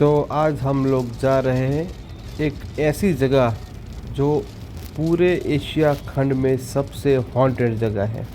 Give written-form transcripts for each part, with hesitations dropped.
तो आज हम लोग जा रहे हैं एक ऐसी जगह जो पूरे एशिया खंड में सबसे हॉन्टेड जगह है।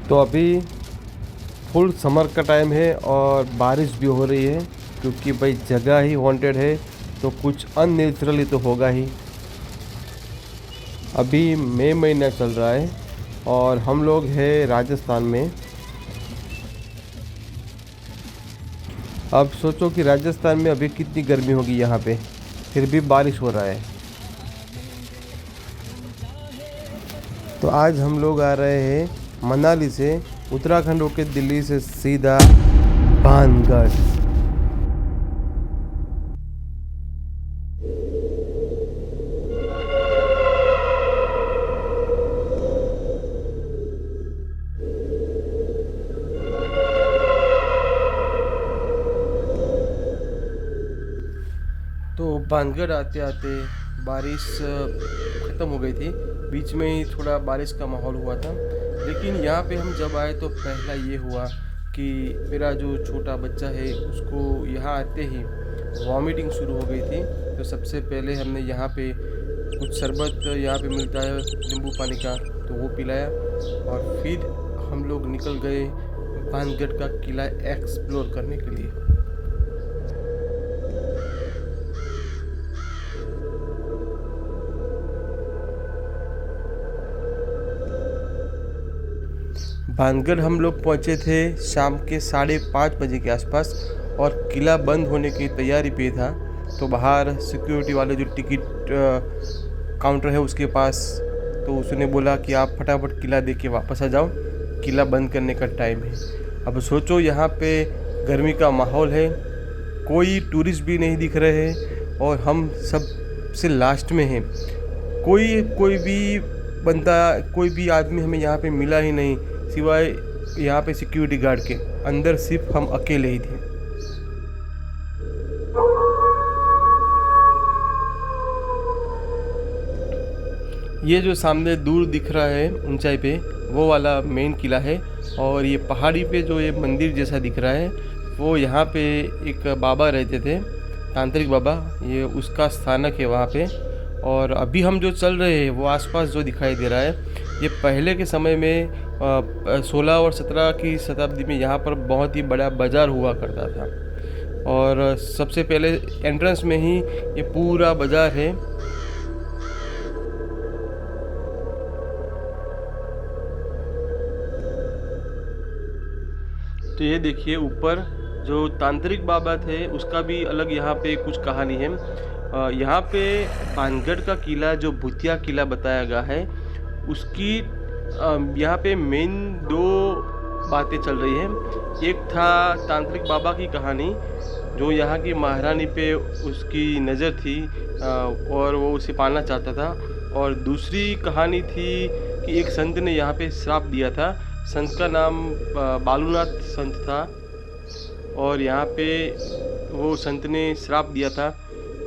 तो अभी फुल समर का टाइम है और बारिश भी हो रही है, क्योंकि भाई जगह ही हॉन्टेड है तो कुछ अननेचुरली तो होगा ही। अभी मई महीना चल रहा है और हम लोग हैं राजस्थान में। अब सोचो कि राजस्थान में अभी कितनी गर्मी होगी यहाँ पे, फिर भी बारिश हो रहा है। तो आज हम लोग आ रहे हैं मनाली से, उत्तराखंड होके दिल्ली से सीधा बानगढ़। तो बानगढ़ आते आते बारिश ख़त्म हो गई थी। बीच में ही थोड़ा बारिश का माहौल हुआ था, लेकिन यहाँ पे हम जब आए तो पहला ये हुआ कि मेरा जो छोटा बच्चा है उसको यहाँ आते ही वॉमिटिंग शुरू हो गई थी। तो सबसे पहले हमने यहाँ पे कुछ शरबत यहाँ पे मिलता है नींबू पानी का, तो वो पिलाया और फिर हम लोग निकल गए बानगढ़ का किला एक्सप्लोर करने के लिए। बानगढ़ हम लोग पहुँचे थे शाम के 5:30 बजे के आसपास और किला बंद होने की तैयारी पे था। तो बाहर सिक्योरिटी वाले जो टिकट काउंटर है उसके पास, तो उसने बोला कि आप फटाफट किला देख के वापस आ जाओ, किला बंद करने का टाइम है। अब सोचो यहाँ पे गर्मी का माहौल है, कोई टूरिस्ट भी नहीं दिख रहे हैं और हम सबसे लास्ट में हैं। कोई भी बंदा, कोई भी आदमी हमें यहाँ पे मिला ही नहीं, सिवाय यहाँ पे सिक्योरिटी गार्ड के। अंदर सिर्फ हम अकेले ही थे। ये जो सामने दूर दिख रहा है ऊंचाई पे, वो वाला मेन किला है। और ये पहाड़ी पे जो ये मंदिर जैसा दिख रहा है, वो यहाँ पे एक बाबा रहते थे, तांत्रिक बाबा, ये उसका स्थानक है वहाँ पे। और अभी हम जो चल रहे हैं वो आसपास जो दिखाई दे रहा है, ये पहले के समय में 16 और 17 की शताब्दी में यहाँ पर बहुत ही बड़ा बाज़ार हुआ करता था। और सबसे पहले एंट्रेंस में ही ये पूरा बाज़ार है। तो ये देखिए ऊपर जो तांत्रिक बाबा थे उसका भी अलग यहाँ पे कुछ कहानी है। यहाँ पे बानगढ़ का किला जो भूतिया किला बताया गया है, उसकी यहाँ पे मेन 2 बातें चल रही हैं। एक था तांत्रिक बाबा की कहानी, जो यहाँ की महारानी पे उसकी नज़र थी और वो उसे पालना चाहता था। और दूसरी कहानी थी कि एक संत ने यहाँ पे श्राप दिया था। संत का नाम बालूनाथ संत था और यहाँ पे वो संत ने श्राप दिया था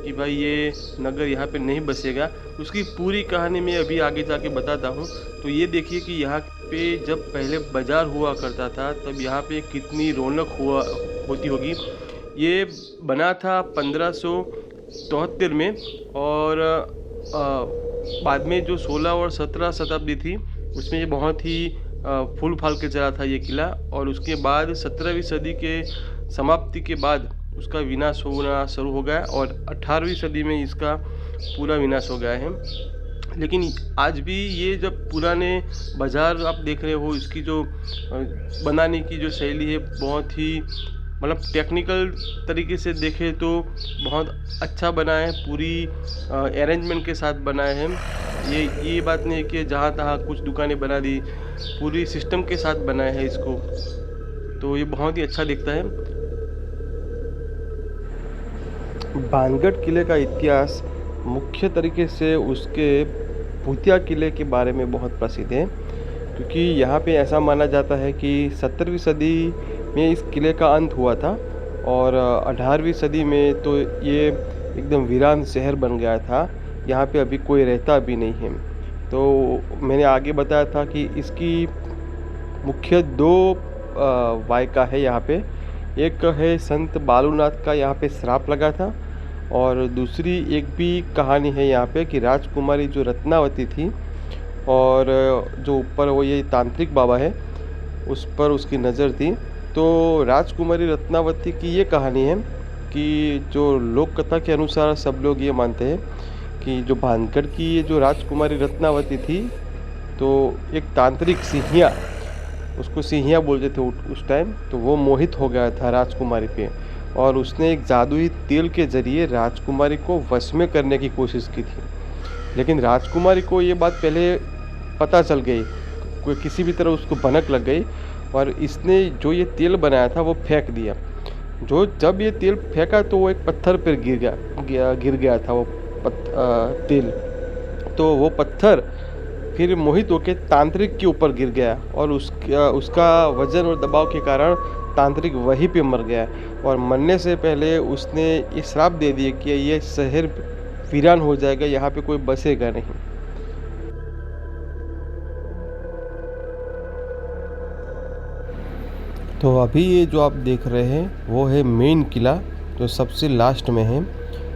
कि भाई ये नगर यहाँ पे नहीं बसेगा। उसकी पूरी कहानी मैं अभी आगे जाके बताता हूँ। तो ये देखिए कि यहाँ पे जब पहले बाज़ार हुआ करता था तब यहाँ पे कितनी रौनक होती होगी। ये बना था 1573 में और बाद में जो 16 और 17 शताब्दी थी उसमें ये बहुत ही फूल फाल के चला था ये किला। और उसके बाद 17वीं सदी के समाप्ति के बाद उसका विनाश होना शुरू हो गया और 18वीं सदी में इसका पूरा विनाश हो गया है। लेकिन आज भी ये जब पुराने बाज़ार आप देख रहे हो, इसकी जो बनाने की जो शैली है बहुत ही मतलब टेक्निकल तरीके से देखें तो बहुत अच्छा बना है, पूरी अरेंजमेंट के साथ बनाए हैं। ये बात नहीं है कि जहाँ तहाँ कुछ दुकानें बना दी, पूरी सिस्टम के साथ बनाया है इसको, तो ये बहुत ही अच्छा दिखता है। बानगढ़ किले का इतिहास मुख्य तरीके से उसके भूतिया किले के बारे में बहुत प्रसिद्ध है, क्योंकि यहाँ पे ऐसा माना जाता है कि 17वीं सदी में इस किले का अंत हुआ था और 18वीं सदी में तो ये एकदम वीरान शहर बन गया था। यहाँ पे अभी कोई रहता भी नहीं है। तो मैंने आगे बताया था कि इसकी मुख्य दो वायका है यहाँ पे। एक है संत बालूनाथ का यहाँ पे श्राप लगा था, और दूसरी एक भी कहानी है यहाँ पे कि राजकुमारी जो रत्नावती थी और जो ऊपर वो ये तांत्रिक बाबा है उस पर उसकी नज़र थी। तो राजकुमारी रत्नावती की ये कहानी है कि जो लोक कथा के अनुसार सब लोग ये मानते हैं कि जो भानगढ़ की ये जो राजकुमारी रत्नावती थी, तो एक तांत्रिक सिंहिया, उसको सिंहिया बोलते थे उस टाइम, तो वो मोहित हो गया था राजकुमारी पे, और उसने एक जादुई तेल के ज़रिए राजकुमारी को वश में करने की कोशिश की थी। लेकिन राजकुमारी को ये बात पहले पता चल गई, कोई किसी भी तरह उसको भनक लग गई, और इसने जो ये तेल बनाया था वो फेंक दिया। जब ये तेल फेंका तो वो एक पत्थर पर गिर गया था वो तेल। तो वो पत्थर फिर मोहित होकर तांत्रिक के ऊपर गिर गया, और उसका वजन और दबाव के कारण तांत्रिक वहीं पे मर गया, और मरने से पहले उसने ये श्राप दे दिया कि ये शहर वीरान हो जाएगा, यहाँ पे कोई बसेगा नहीं। तो अभी ये जो आप देख रहे हैं वो है मेन किला, जो सबसे लास्ट में है।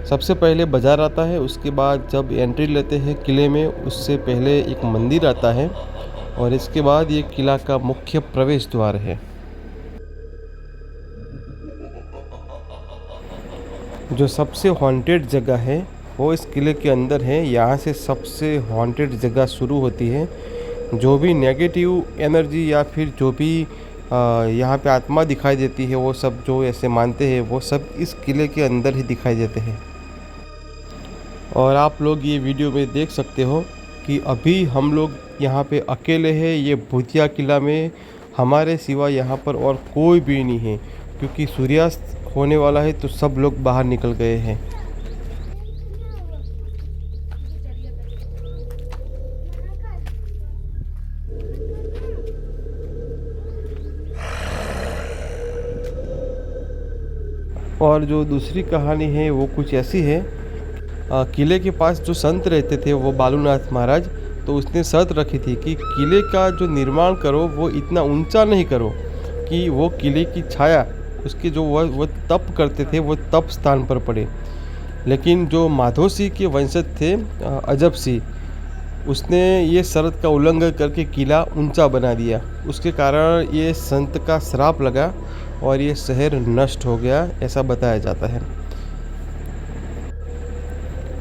सबसे पहले बाज़ार आता है, उसके बाद जब एंट्री लेते हैं किले में उससे पहले एक मंदिर आता है, और इसके बाद ये किला का मुख्य प्रवेश द्वार है। जो सबसे हॉन्टेड जगह है वो इस किले के अंदर है। यहाँ से सबसे हॉन्टेड जगह शुरू होती है। जो भी नेगेटिव एनर्जी या फिर जो भी यहाँ पे आत्मा दिखाई देती है, वो सब जो ऐसे मानते हैं वो सब इस किले के अंदर ही दिखाई देते हैं। और आप लोग ये वीडियो में देख सकते हो कि अभी हम लोग यहाँ पे अकेले हैं ये भूतिया किला में, हमारे सिवा यहाँ पर और कोई भी नहीं है, क्योंकि सूर्यास्त होने वाला है तो सब लोग बाहर निकल गए हैं। और जो दूसरी कहानी है वो कुछ ऐसी है, किले के पास जो संत रहते थे वो बालूनाथ महाराज, तो उसने शर्त रखी थी कि किले का जो निर्माण करो वो इतना ऊंचा नहीं करो कि वो किले की छाया उसके जो वो तप करते थे वो तप स्थान पर पड़े। लेकिन जो माधो सिंह के वंशज थे अजब सिंह, उसने ये शर्त का उल्लंघन करके किला ऊंचा बना दिया। उसके कारण ये संत का श्राप लगा और ये शहर नष्ट हो गया, ऐसा बताया जाता है।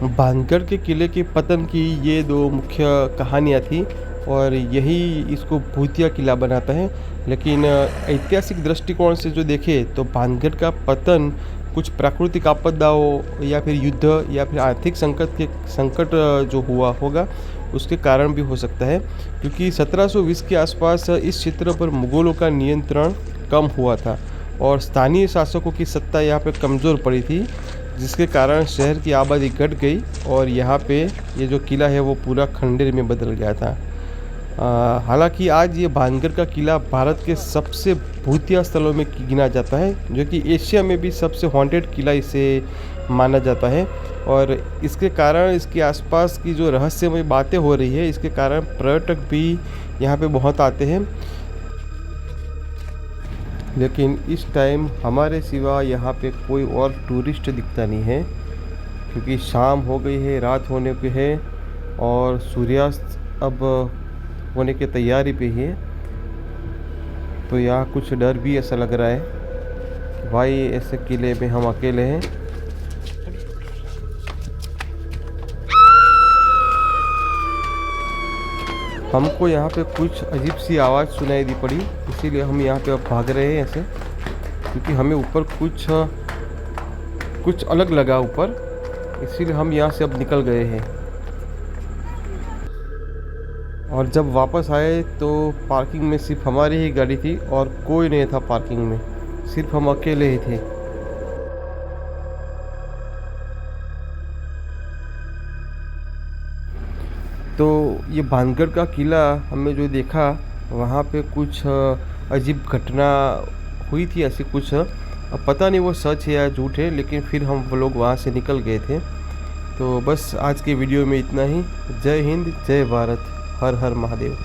भानगढ़ के किले के पतन की ये दो मुख्य कहानियाँ थी, और यही इसको भूतिया किला बनाता है। लेकिन ऐतिहासिक दृष्टिकोण से जो देखें तो भानगढ़ का पतन कुछ प्राकृतिक आपदाओं या फिर युद्ध या फिर आर्थिक संकट जो हुआ होगा उसके कारण भी हो सकता है, क्योंकि 1720 के आसपास इस क्षेत्र पर मुगलों का नियंत्रण कम हुआ था और स्थानीय शासकों की सत्ता यहाँ पे कमज़ोर पड़ी थी, जिसके कारण शहर की आबादी घट गई और यहाँ पे ये जो किला है वो पूरा खंडर में बदल गया था। हालांकि आज ये भानगढ़ का किला भारत के सबसे भूतिया स्थलों में गिना जाता है, जो कि एशिया में भी सबसे हॉन्टेड किला इसे माना जाता है। और इसके कारण इसके आसपास की जो रहस्यमय बातें हो रही है, इसके कारण पर्यटक भी यहाँ पे बहुत आते हैं। लेकिन इस टाइम हमारे सिवा यहाँ पे कोई और टूरिस्ट दिखता नहीं है, क्योंकि शाम हो गई है, रात होने पे है और सूर्यास्त अब होने की तैयारी पे है। तो यहाँ कुछ डर भी ऐसा लग रहा है कि भाई ऐसे किले में हम अकेले हैं। हमको यहाँ पे कुछ अजीब सी आवाज़ सुनाई दी पड़ी, इसीलिए हम यहाँ पे अब भाग रहे हैं ऐसे, क्योंकि हमें ऊपर कुछ अलग लगा ऊपर, इसीलिए हम यहाँ से अब निकल गए हैं। और जब वापस आए तो पार्किंग में सिर्फ हमारी ही गाड़ी थी और कोई नहीं था पार्किंग में, सिर्फ हम अकेले ही थे। तो ये भानगढ़ का किला हमने जो देखा वहाँ पे कुछ अजीब घटना हुई थी ऐसी कुछ, अब पता नहीं वो सच है या झूठ है, लेकिन फिर हम वो लोग वहाँ से निकल गए थे। तो बस आज के वीडियो में इतना ही। जय हिंद, जय भारत, हर हर महादेव।